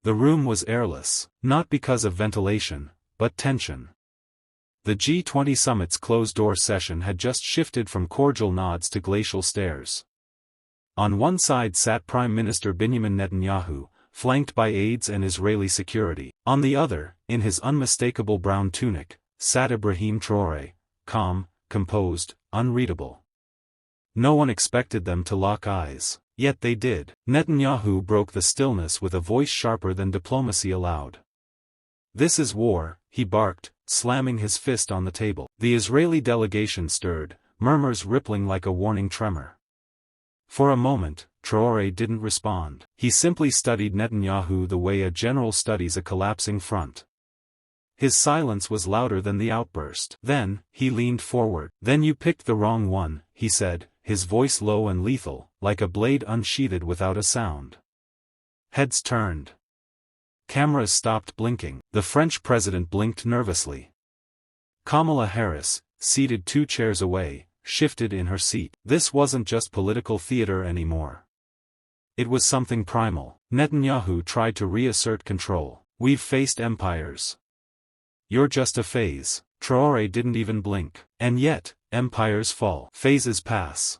The room was airless, not because of ventilation, but tension. The G20 summit's closed-door session had just shifted from cordial nods to glacial stares. On one side sat Prime Minister Benjamin Netanyahu, flanked by aides and Israeli security. On the other, in his unmistakable brown tunic, sat Ibrahim Traoré, calm, composed, unreadable. No one expected them to lock eyes, yet they did. Netanyahu broke the stillness with a voice sharper than diplomacy allowed. "This is war," he barked, slamming his fist on the table. The Israeli delegation stirred, murmurs rippling like a warning tremor. For a moment, Traoré didn't respond. He simply studied Netanyahu the way a general studies a collapsing front. His silence was louder than the outburst. Then, he leaned forward. "Then you picked the wrong one," he said, his voice low and lethal, like a blade unsheathed without a sound. Heads turned. Cameras stopped blinking. The French president blinked nervously. Kamala Harris, seated 2 chairs away, shifted in her seat. This wasn't just political theater anymore. It was something primal. Netanyahu tried to reassert control. "We've faced empires. You're just a phase." Traoré didn't even blink. "And yet, empires fall. Phases pass.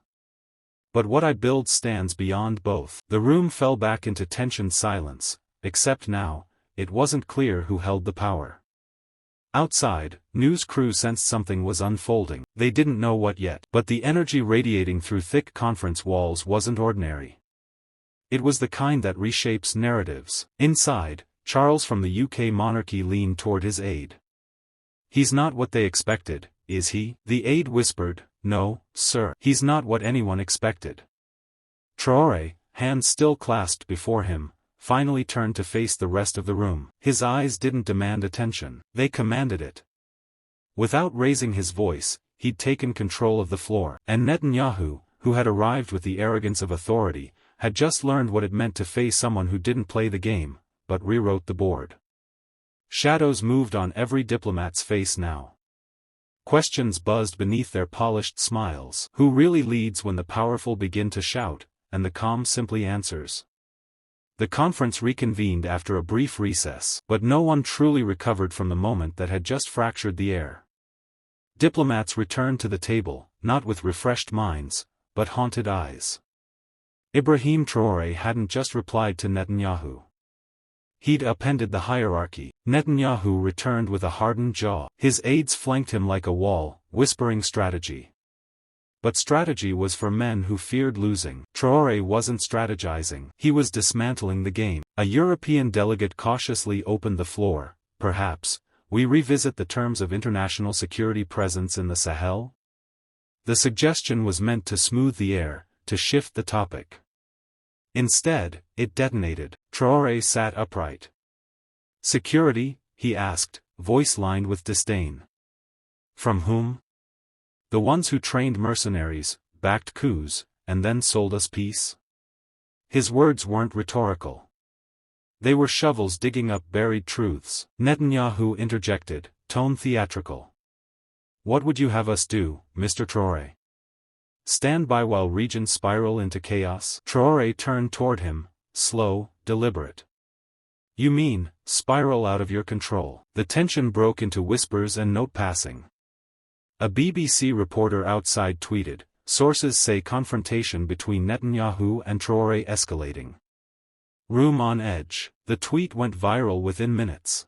But what I build stands beyond both." The room fell back into tensioned silence, except now, it wasn't clear who held the power. Outside, news crew sensed something was unfolding. They didn't know what yet. But the energy radiating through thick conference walls wasn't ordinary. It was the kind that reshapes narratives. Inside, Charles from the UK monarchy leaned toward his aide. "He's not what they expected, is he?" The aide whispered, "No, sir. He's not what anyone expected." Traoré, hands still clasped before him, finally turned to face the rest of the room. His eyes didn't demand attention, they commanded it. Without raising his voice, he'd taken control of the floor. And Netanyahu, who had arrived with the arrogance of authority, had just learned what it meant to face someone who didn't play the game, but rewrote the board. Shadows moved on every diplomat's face now. Questions buzzed beneath their polished smiles. Who really leads when the powerful begin to shout, and the calm simply answers? The conference reconvened after a brief recess, but no one truly recovered from the moment that had just fractured the air. Diplomats returned to the table, not with refreshed minds, but haunted eyes. Ibrahim Traoré hadn't just replied to Netanyahu. He'd upended the hierarchy. Netanyahu returned with a hardened jaw. His aides flanked him like a wall, whispering strategy. But strategy was for men who feared losing. Traoré wasn't strategizing. He was dismantling the game. A European delegate cautiously opened the floor. "Perhaps, we revisit the terms of international security presence in the Sahel?" The suggestion was meant to smooth the air, to shift the topic. Instead, it detonated. Traoré sat upright. "Security?" he asked, voice lined with disdain. "From whom?" "The ones who trained mercenaries, backed coups, and then sold us peace?" His words weren't rhetorical. They were shovels digging up buried truths. Netanyahu interjected, tone theatrical. "What would you have us do, Mr. Traoré? Stand by while regions spiral into chaos?" Traoré turned toward him, slow, deliberate. "You mean, spiral out of your control?" The tension broke into whispers and note-passing. A BBC reporter outside tweeted, "Sources say confrontation between Netanyahu and Traoré escalating. Room on edge." The tweet went viral within minutes.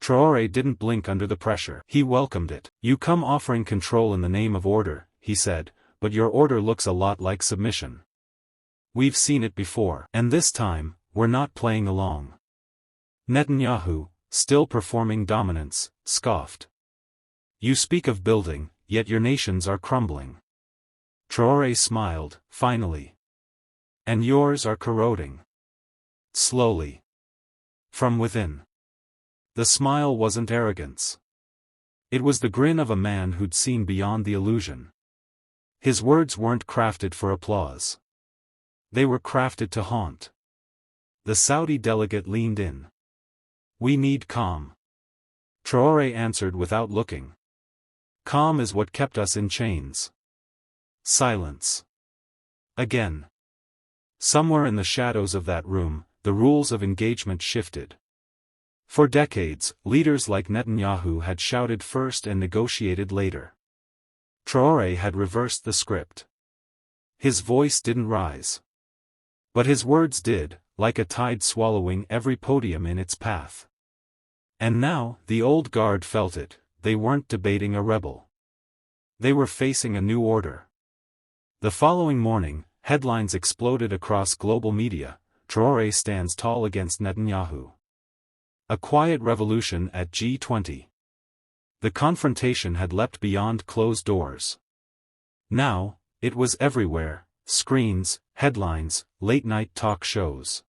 Traoré didn't blink under the pressure. He welcomed it. "You come offering control in the name of order," he said, "but your order looks a lot like submission. We've seen it before. And this time, we're not playing along." Netanyahu, still performing dominance, scoffed. "You speak of building, yet your nations are crumbling." Traoré smiled, finally. "And yours are corroding. Slowly. From within." The smile wasn't arrogance. It was the grin of a man who'd seen beyond the illusion. His words weren't crafted for applause. They were crafted to haunt. The Saudi delegate leaned in. "We need calm." Traoré answered without looking. "Calm is what kept us in chains." Silence. Again. Somewhere in the shadows of that room, the rules of engagement shifted. For decades, leaders like Netanyahu had shouted first and negotiated later. Traoré had reversed the script. His voice didn't rise. But his words did, like a tide swallowing every podium in its path. And now, the old guard felt it. They weren't debating a rebel. They were facing a new order. The following morning, headlines exploded across global media. Traoré stands tall against Netanyahu. A quiet revolution at G20. The confrontation had leapt beyond closed doors. Now, it was everywhere: screens, headlines, late-night talk shows.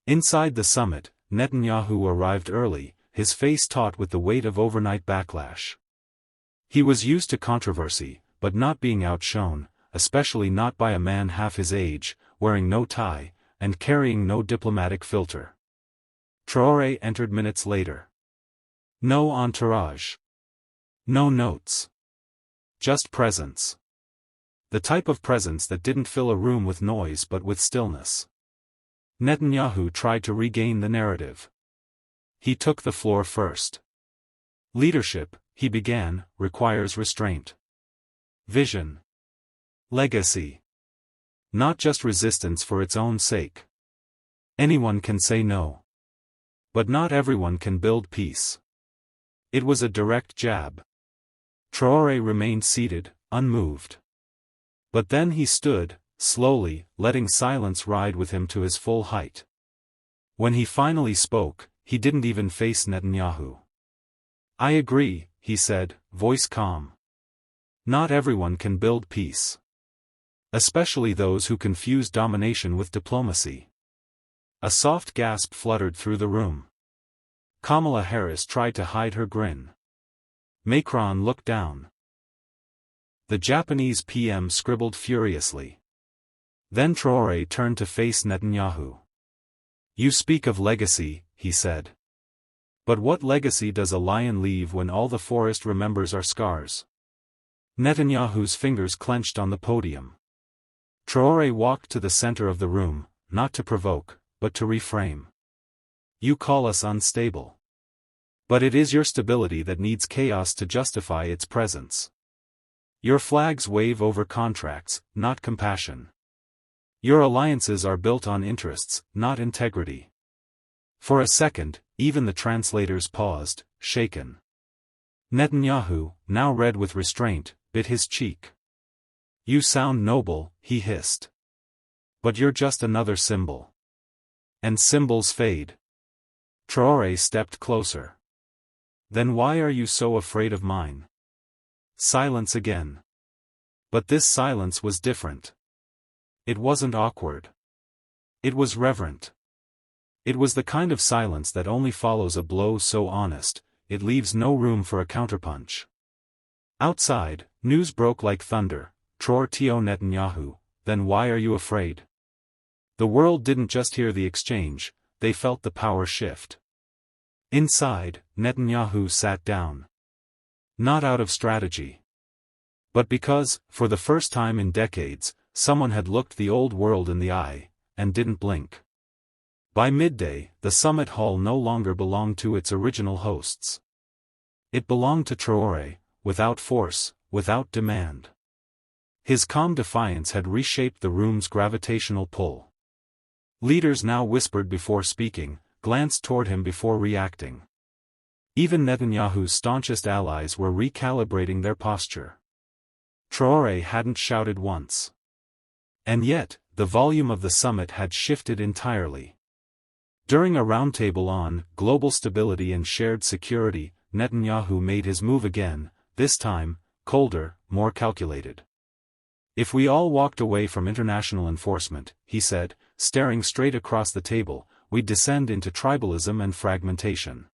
Inside the summit, Netanyahu arrived early, his face taut with the weight of overnight backlash. He was used to controversy, but not being outshone, especially not by a man half his age, wearing no tie, and carrying no diplomatic filter. Traoré entered minutes later. No entourage. No notes. Just presence. The type of presence that didn't fill a room with noise but with stillness. Netanyahu tried to regain the narrative. He took the floor first. Leadership, he began, requires restraint. Vision. Legacy. Not just resistance for its own sake. Anyone can say no. But not everyone can build peace. It was a direct jab. Traoré remained seated, unmoved. But then he stood, slowly, letting silence ride with him to his full height. When he finally spoke, he didn't even face Netanyahu. "I agree," he said, voice calm. "Not everyone can build peace. Especially those who confuse domination with diplomacy." A soft gasp fluttered through the room. Kamala Harris tried to hide her grin. Macron looked down. The Japanese PM scribbled furiously. Then Traoré turned to face Netanyahu. "You speak of legacy," he said. "But what legacy does a lion leave when all the forest remembers are scars?" Netanyahu's fingers clenched on the podium. Traoré walked to the center of the room, not to provoke, but to reframe. "You call us unstable. But it is your stability that needs chaos to justify its presence. Your flags wave over contracts, not compassion. Your alliances are built on interests, not integrity." For a second, even the translators paused, shaken. Netanyahu, now red with restraint, bit his cheek. "You sound noble," he hissed. "But you're just another symbol. And symbols fade." Traoré stepped closer. "Then why are you so afraid of mine?" Silence again. But this silence was different. It wasn't awkward. It was reverent. It was the kind of silence that only follows a blow so honest, it leaves no room for a counterpunch. Outside, news broke like thunder. "Traoré Netanyahu, then why are you afraid?" The world didn't just hear the exchange, they felt the power shift. Inside, Netanyahu sat down. Not out of strategy. But because, for the first time in decades, someone had looked the old world in the eye, and didn't blink. By midday, the summit hall no longer belonged to its original hosts. It belonged to Traoré, without force, without demand. His calm defiance had reshaped the room's gravitational pull. Leaders now whispered before speaking, glanced toward him before reacting. Even Netanyahu's staunchest allies were recalibrating their posture. Traoré hadn't shouted once. And yet, the volume of the summit had shifted entirely. During a roundtable on global stability and shared security, Netanyahu made his move again, this time, colder, more calculated. "If we all walked away from international enforcement," he said, staring straight across the table, "we'd descend into tribalism and fragmentation.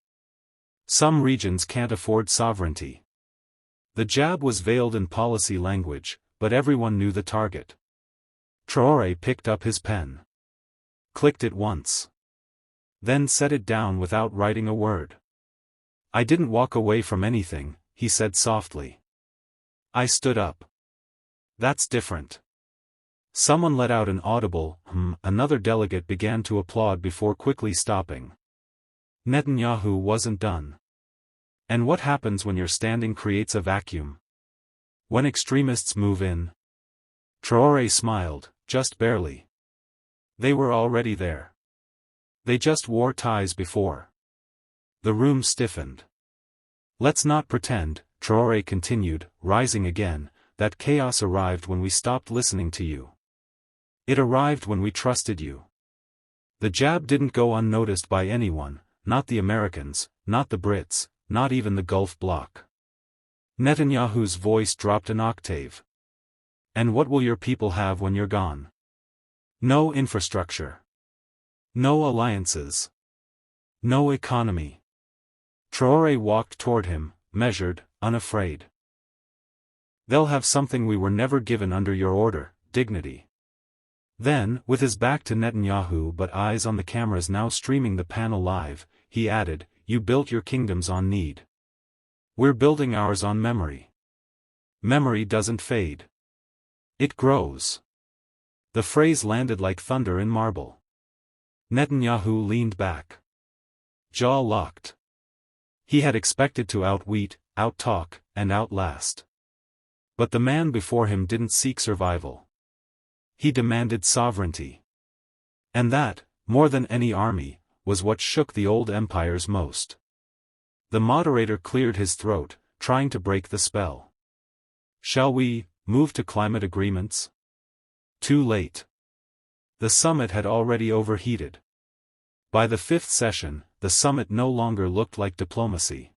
Some regions can't afford sovereignty." The jab was veiled in policy language, but everyone knew the target. Traoré picked up his pen. Clicked it once. Then set it down without writing a word. "I didn't walk away from anything," he said softly. "I stood up. That's different." Someone let out an audible, another delegate began to applaud before quickly stopping. Netanyahu wasn't done. And what happens when your standing creates a vacuum? When extremists move in? Traoré smiled, just barely. They were already there. They just wore ties before. The room stiffened. Let's not pretend, Traoré continued, rising again, that chaos arrived when we stopped listening to you. It arrived when we trusted you. The jab didn't go unnoticed by anyone, not the Americans, not the Brits, not even the Gulf bloc. Netanyahu's voice dropped an octave. And what will your people have when you're gone? No infrastructure. No alliances. No economy. Traoré walked toward him, measured, unafraid. They'll have something we were never given under your order, dignity. Then, with his back to Netanyahu but eyes on the cameras now streaming the panel live, he added, you built your kingdoms on need. We're building ours on memory. Memory doesn't fade. It grows. The phrase landed like thunder in marble. Netanyahu leaned back. Jaw locked. He had expected to outwit, outtalk, and outlast. But the man before him didn't seek survival. He demanded sovereignty. And that, more than any army, was what shook the old empires most. The moderator cleared his throat, trying to break the spell. Shall we move to climate agreements? Too late. The summit had already overheated. By the fifth session, the summit no longer looked like diplomacy.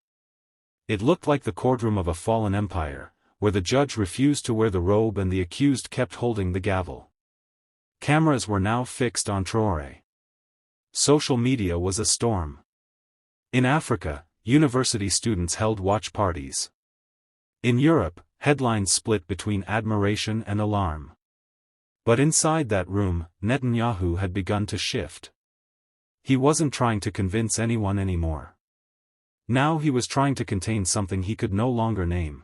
It looked like the courtroom of a fallen empire, where the judge refused to wear the robe and the accused kept holding the gavel. Cameras were now fixed on Traoré. Social media was a storm. In Africa, university students held watch parties. In Europe, headlines split between admiration and alarm. But inside that room, Netanyahu had begun to shift. He wasn't trying to convince anyone anymore. Now he was trying to contain something he could no longer name.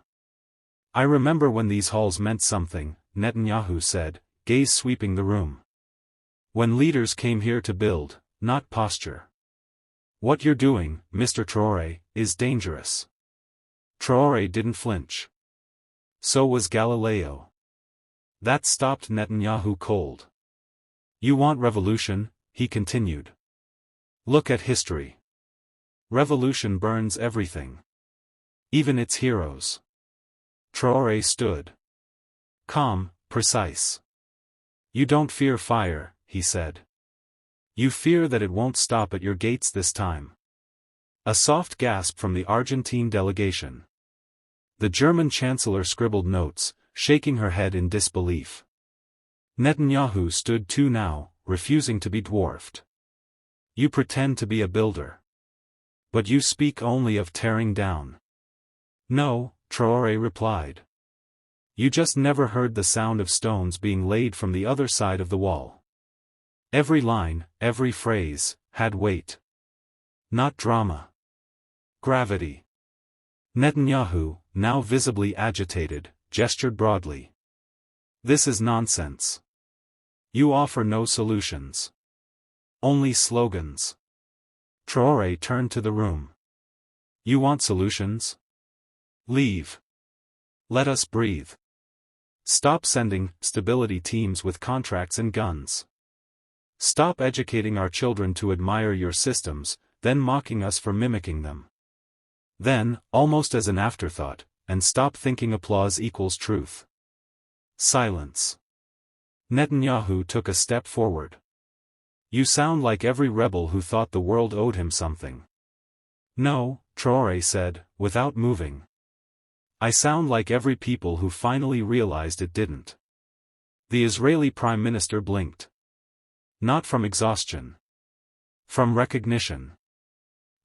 I remember when these halls meant something, Netanyahu said, gaze sweeping the room. When leaders came here to build, not posture. What you're doing, Mr. Traoré, is dangerous. Traoré didn't flinch. So was Galileo. That stopped Netanyahu cold. You want revolution, he continued. Look at history. Revolution burns everything. Even its heroes. Traoré stood. Calm, precise. You don't fear fire, he said. You fear that it won't stop at your gates this time. A soft gasp from the Argentine delegation. The German chancellor scribbled notes, shaking her head in disbelief. Netanyahu stood too now, refusing to be dwarfed. You pretend to be a builder. But you speak only of tearing down. No, Traoré replied. You just never heard the sound of stones being laid from the other side of the wall. Every line, every phrase, had weight. Not drama. Gravity. Netanyahu, now visibly agitated, gestured broadly. This is nonsense. You offer no solutions. Only slogans. Traoré turned to the room. You want solutions? Leave. Let us breathe. Stop sending stability teams with contracts and guns. Stop educating our children to admire your systems, then mocking us for mimicking them. Then, almost as an afterthought, and stop thinking applause equals truth. Silence. Netanyahu took a step forward. You sound like every rebel who thought the world owed him something. No, Traoré said, without moving. I sound like every people who finally realized it didn't. The Israeli Prime Minister blinked. Not from exhaustion. From recognition.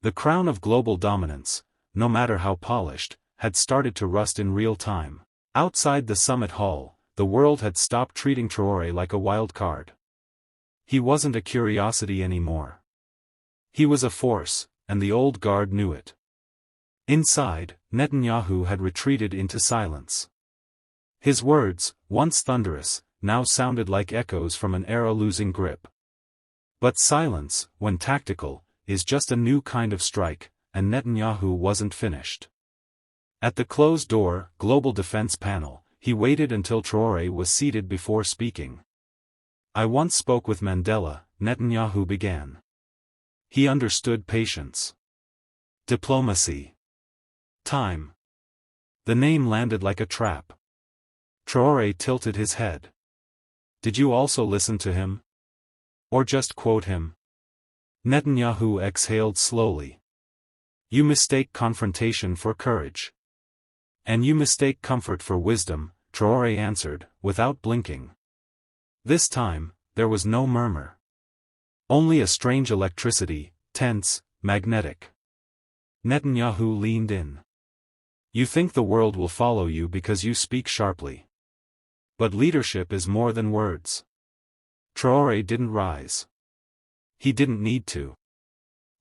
The crown of global dominance, no matter how polished, had started to rust in real time. Outside the summit hall, the world had stopped treating Traoré like a wild card. He wasn't a curiosity anymore. He was a force, and the old guard knew it. Inside, Netanyahu had retreated into silence. His words, once thunderous, now sounded like echoes from an era losing grip. But silence, when tactical, is just a new kind of strike, and Netanyahu wasn't finished. At the closed door, Global Defense panel, he waited until Traoré was seated before speaking. I once spoke with Mandela, Netanyahu began. He understood patience. Diplomacy. Time. The name landed like a trap. Traoré tilted his head. Did you also listen to him? Or just quote him? Netanyahu exhaled slowly. You mistake confrontation for courage. And you mistake comfort for wisdom, Traoré answered, without blinking. This time, there was no murmur. Only a strange electricity, tense, magnetic. Netanyahu leaned in. You think the world will follow you because you speak sharply. But leadership is more than words. Traoré didn't rise. He didn't need to.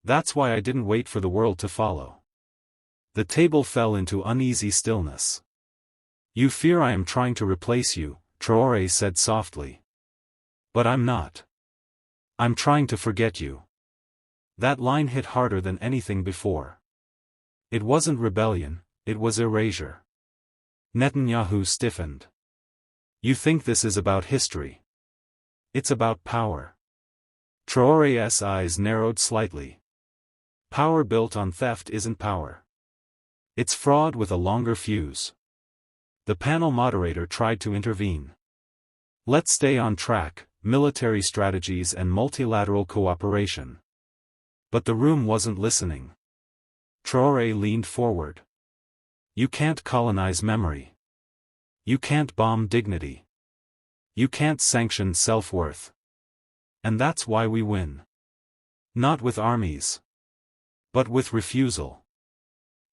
That's why I didn't wait for the world to follow. The table fell into uneasy stillness. You fear I am trying to replace you, Traoré said softly. But I'm not. I'm trying to forget you. That line hit harder than anything before. It wasn't rebellion, it was erasure. Netanyahu stiffened. You think this is about history? It's about power. Traoré's eyes narrowed slightly. Power built on theft isn't power. It's fraud with a longer fuse. The panel moderator tried to intervene. Let's stay on track, military strategies and multilateral cooperation. But the room wasn't listening. Traoré leaned forward. You can't colonize memory. You can't bomb dignity. You can't sanction self-worth. And that's why we win. Not with armies. But with refusal.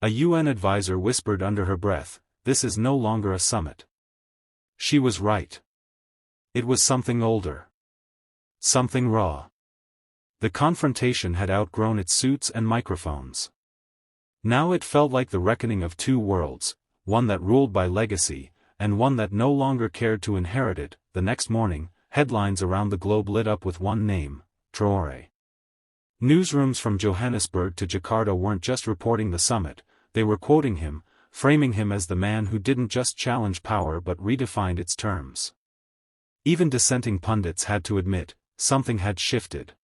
A UN advisor whispered under her breath, this is no longer a summit. She was right. It was something older. Something raw. The confrontation had outgrown its suits and microphones. Now it felt like the reckoning of two worlds, one that ruled by legacy, and one that no longer cared to inherit it. The next morning, headlines around the globe lit up with one name, Traoré. Newsrooms from Johannesburg to Jakarta weren't just reporting the summit, they were quoting him, framing him as the man who didn't just challenge power but redefined its terms. Even dissenting pundits had to admit, something had shifted.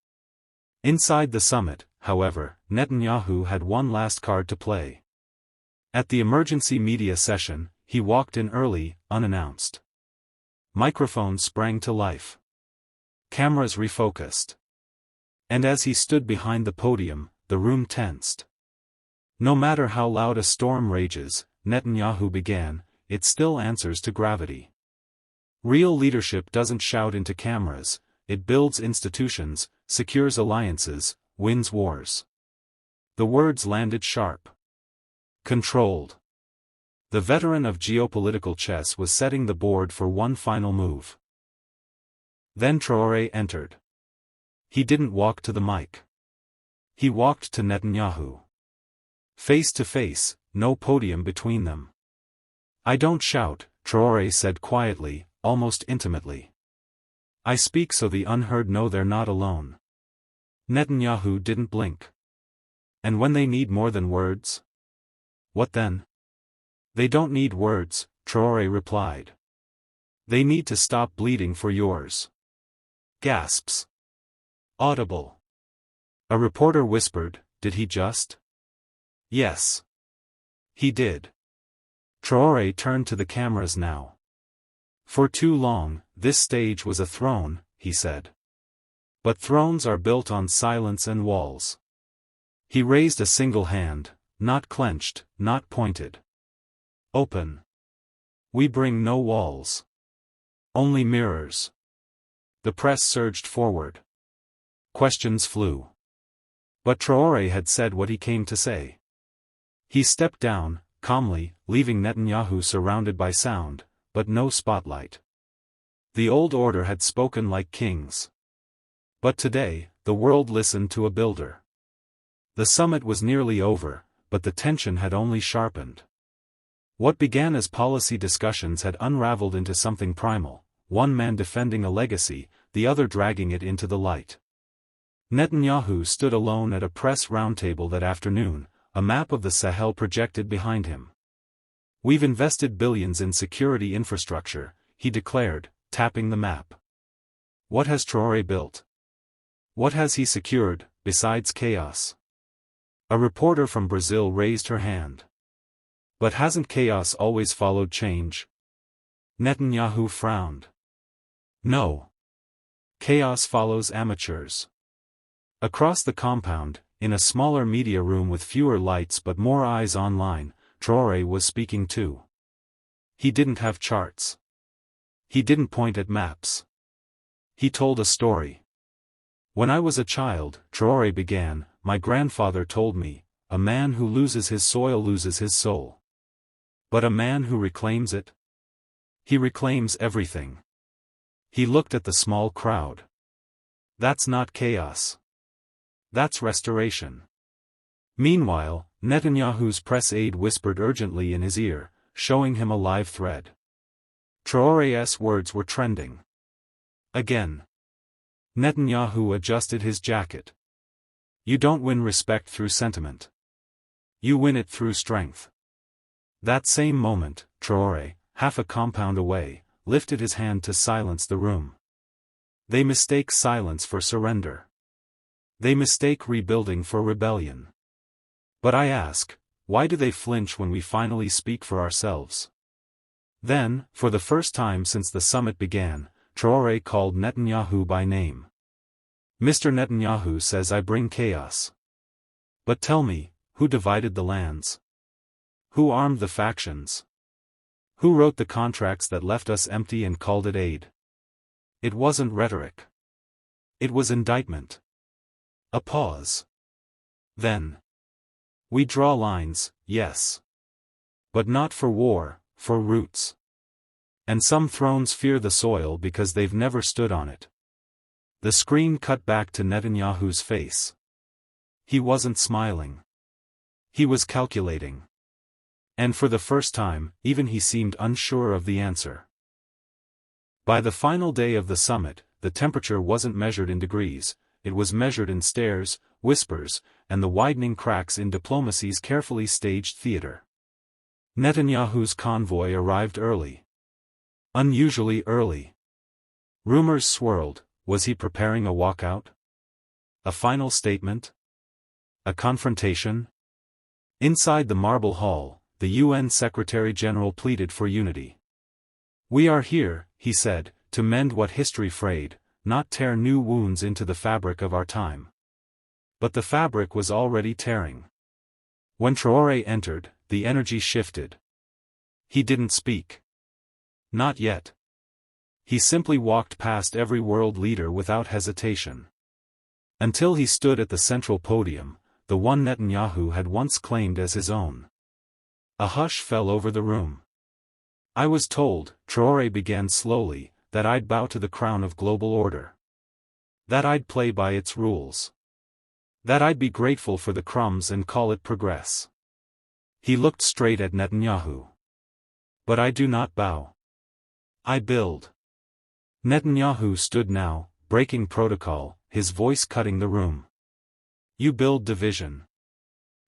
Inside the summit, however, Netanyahu had one last card to play. At the emergency media session, he walked in early, unannounced. Microphones sprang to life. Cameras refocused. And as he stood behind the podium, the room tensed. No matter how loud a storm rages, Netanyahu began, it still answers to gravity. Real leadership doesn't shout into cameras, it builds institutions, secures alliances, wins wars. The words landed sharp. Controlled. The veteran of geopolitical chess was setting the board for one final move. Then Traoré entered. He didn't walk to the mic. He walked to Netanyahu. Face to face, no podium between them. I don't shout, Traoré said quietly, almost intimately. I speak so the unheard know they're not alone. Netanyahu didn't blink. And when they need more than words? What then? They don't need words, Traoré replied. They need to stop bleeding for yours. Gasps. Audible. A reporter whispered, did he just? Yes. He did. Traoré turned to the cameras now. For too long, this stage was a throne, he said. But thrones are built on silence and walls. He raised a single hand, not clenched, not pointed. Open. We bring no walls. Only mirrors. The press surged forward. Questions flew. But Traoré had said what he came to say. He stepped down, calmly, leaving Netanyahu surrounded by sound, but no spotlight. The old order had spoken like kings. But today, the world listened to a builder. The summit was nearly over, but the tension had only sharpened. What began as policy discussions had unraveled into something primal, one man defending a legacy, the other dragging it into the light. Netanyahu stood alone at a press roundtable that afternoon, a map of the Sahel projected behind him. "We've invested billions in security infrastructure," he declared, tapping the map. "What has Traoré built? What has he secured, besides chaos?" A reporter from Brazil raised her hand. "But hasn't chaos always followed change?" Netanyahu frowned. "No. Chaos follows amateurs." Across the compound, in a smaller media room with fewer lights but more eyes online, Traoré was speaking too. He didn't have charts. He didn't point at maps. He told a story. "When I was a child," Traoré began, "my grandfather told me, a man who loses his soil loses his soul. But a man who reclaims it? He reclaims everything." He looked at the small crowd. "That's not chaos. That's restoration." Meanwhile, Netanyahu's press aide whispered urgently in his ear, showing him a live thread. Traoré's words were trending. Again. Netanyahu adjusted his jacket. "You don't win respect through sentiment. You win it through strength." That same moment, Traoré, half a compound away, lifted his hand to silence the room. They mistake silence for surrender. They mistake rebuilding for rebellion. But I ask, why do they flinch when we finally speak for ourselves? Then, for the first time since the summit began, Traoré called Netanyahu by name. "Mr. Netanyahu says I bring chaos. But tell me, who divided the lands? Who armed the factions? Who wrote the contracts that left us empty and called it aid?" It wasn't rhetoric. It was indictment. A pause. Then. "We draw lines, yes. But not for war, for roots. And some thrones fear the soil because they've never stood on it." The screen cut back to Netanyahu's face. He wasn't smiling. He was calculating. And for the first time, even he seemed unsure of the answer. By the final day of the summit, the temperature wasn't measured in degrees, it was measured in stares, whispers, and the widening cracks in diplomacy's carefully staged theater. Netanyahu's convoy arrived early. Unusually early. Rumors swirled. Was he preparing a walkout? A final statement? A confrontation? Inside the marble hall, the UN Secretary-General pleaded for unity. "We are here," he said, "to mend what history frayed, not tear new wounds into the fabric of our time." But the fabric was already tearing. When Traoré entered, the energy shifted. He didn't speak. Not yet. He simply walked past every world leader without hesitation. Until he stood at the central podium, the one Netanyahu had once claimed as his own. A hush fell over the room. "I was told," Traoré began slowly, "that I'd bow to the crown of global order. That I'd play by its rules. That I'd be grateful for the crumbs and call it progress." He looked straight at Netanyahu. "But I do not bow. I build." Netanyahu stood now, breaking protocol, his voice cutting the room. "You build division.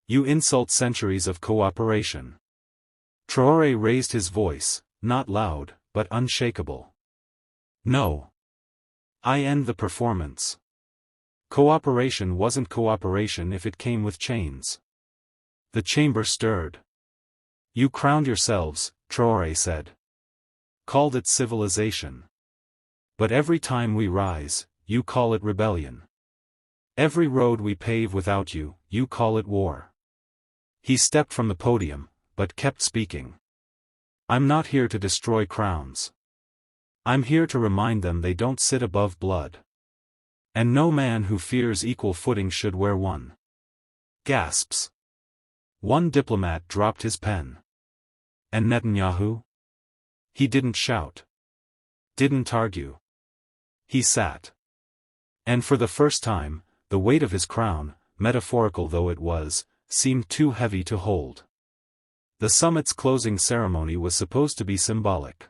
You insult centuries of cooperation." Traoré raised his voice, not loud, but unshakable. "No. I end the performance. Cooperation wasn't cooperation if it came with chains." The chamber stirred. "You crowned yourselves," Traoré said. "Called it civilization. But every time we rise, you call it rebellion. Every road we pave without you, you call it war." He stepped from the podium, but kept speaking. "I'm not here to destroy crowns. I'm here to remind them they don't sit above blood. And no man who fears equal footing should wear one." Gasps. One diplomat dropped his pen. And Netanyahu? He didn't shout. Didn't argue. He sat. And for the first time, the weight of his crown, metaphorical though it was, seemed too heavy to hold. The summit's closing ceremony was supposed to be symbolic.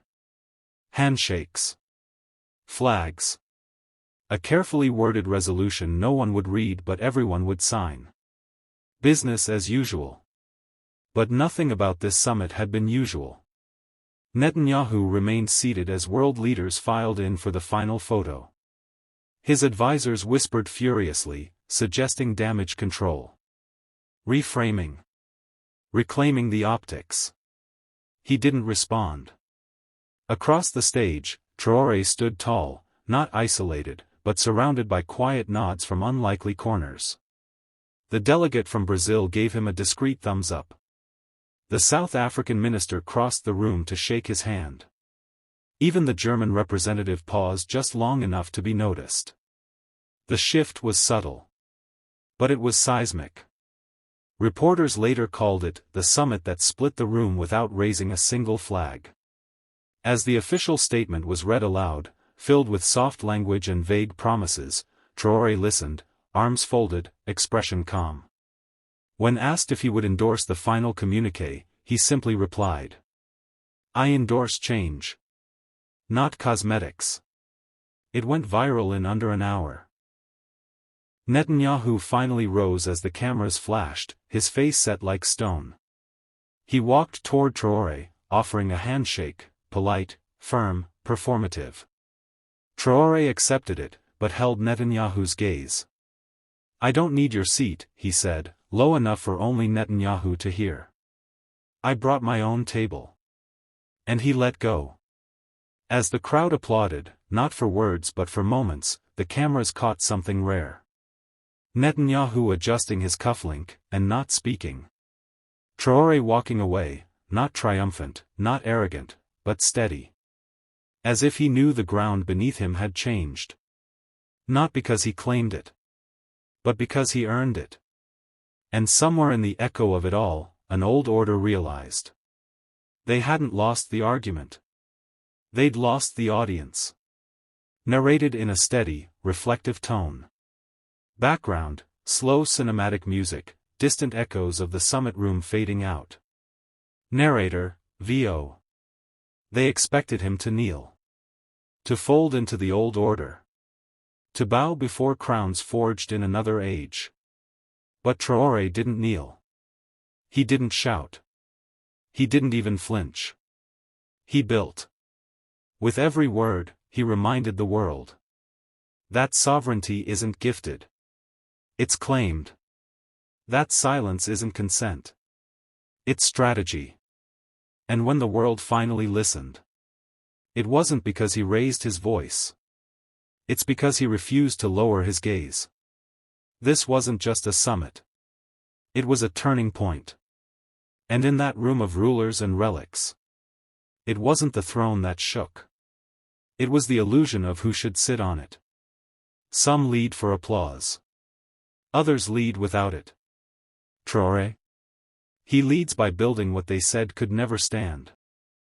Handshakes. Flags. A carefully worded resolution no one would read but everyone would sign. Business as usual. But nothing about this summit had been usual. Netanyahu remained seated as world leaders filed in for the final photo. His advisors whispered furiously, suggesting damage control. Reframing. Reclaiming the optics. He didn't respond. Across the stage, Traoré stood tall, not isolated, but surrounded by quiet nods from unlikely corners. The delegate from Brazil gave him a discreet thumbs up. The South African minister crossed the room to shake his hand. Even the German representative paused just long enough to be noticed. The shift was subtle. But it was seismic. Reporters later called it the summit that split the room without raising a single flag. As the official statement was read aloud, filled with soft language and vague promises, Traoré listened, arms folded, expression calm. When asked if he would endorse the final communiqué, he simply replied, "I endorse change. Not cosmetics." It went viral in under an hour. Netanyahu finally rose as the cameras flashed, his face set like stone. He walked toward Traoré, offering a handshake, polite, firm, performative. Traoré accepted it, but held Netanyahu's gaze. "I don't need your seat," he said, low enough for only Netanyahu to hear. "I brought my own table." And he let go. As the crowd applauded, not for words but for moments, the cameras caught something rare. Netanyahu adjusting his cufflink, and not speaking. Traoré walking away, not triumphant, not arrogant, but steady. As if he knew the ground beneath him had changed. Not because he claimed it. But because he earned it. And somewhere in the echo of it all, an old order realized. They hadn't lost the argument. They'd lost the audience. Narrated in a steady, reflective tone. Background, slow cinematic music, distant echoes of the summit room fading out. Narrator, VO. They expected him to kneel. To fold into the old order. To bow before crowns forged in another age. But Traoré didn't kneel. He didn't shout. He didn't even flinch. He built. With every word, he reminded the world. That sovereignty isn't gifted. It's claimed. That silence isn't consent. It's strategy. And when the world finally listened, it wasn't because he raised his voice. It's because he refused to lower his gaze. This wasn't just a summit. It was a turning point. And in that room of rulers and relics, it wasn't the throne that shook. It was the illusion of who should sit on it. Some lead for applause. Others lead without it. Traoré? He leads by building what they said could never stand.